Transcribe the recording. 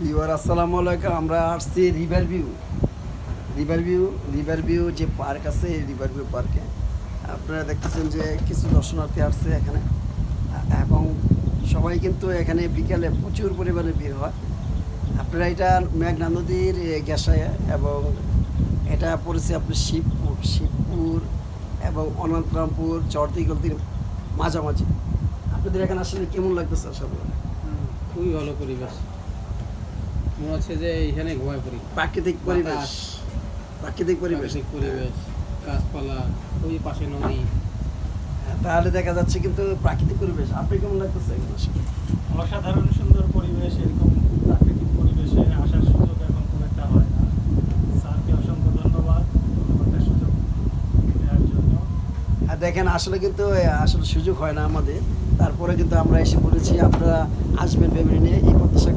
Viewer আসসালামু আলাইকুম। আমরা আসছি রিভার ভিউ যে পার্ক আছে এই রিভার ভিউ পার্কে। আপনারা দেখতেছেন যে কিছু দর্শনার্থী আসছে এখানে, এবং সবাই কিন্তু এখানে বিকেলে প্রচুর পরিমাণে ভিড় হয়। আপনারা এটা মেঘনা নদীর গ্যাসায়, এবং এটা পড়েছে আপনার শিবপুর এবং অনন্তরামপুর চরদিগলতির মাঝামাঝি। আপনাদের এখানে আসলে কেমন লাগতেছে সব? খুবই ভালো পরিবেশ, মনে হচ্ছে যে এইখানে ঘুমায় পড়ি। প্রাকৃতিক পরিবেশ, বাতাস, প্রাকৃতিক পরিবেশ, প্রাকৃতিক পরিবেশ, গাছপালা, ওই পাশে নদী। তাহলে দেখা যাচ্ছে কিন্তু প্রাকৃতিক পরিবেশ। আপনি কেমন লাগতেছে এখানে আসলে? অসাধারণ সুন্দর পরিবেশ। এরকম প্রাকৃতিক পরিবেশে আসার সুযোগ এখন খুব একটা হয় না। স্যারকে অসংখ্য ধন্যবাদ একটা সুযোগ দেওয়ার জন্য। আর দেখেন আসলে কিন্তু আসলে সুযোগ হয় না আমাদের, তারপরে কিন্তু আমরা এসে পড়েছি। আপনারা আসবেন ফ্যামিলি নিয়ে, এই প্রত্যাশা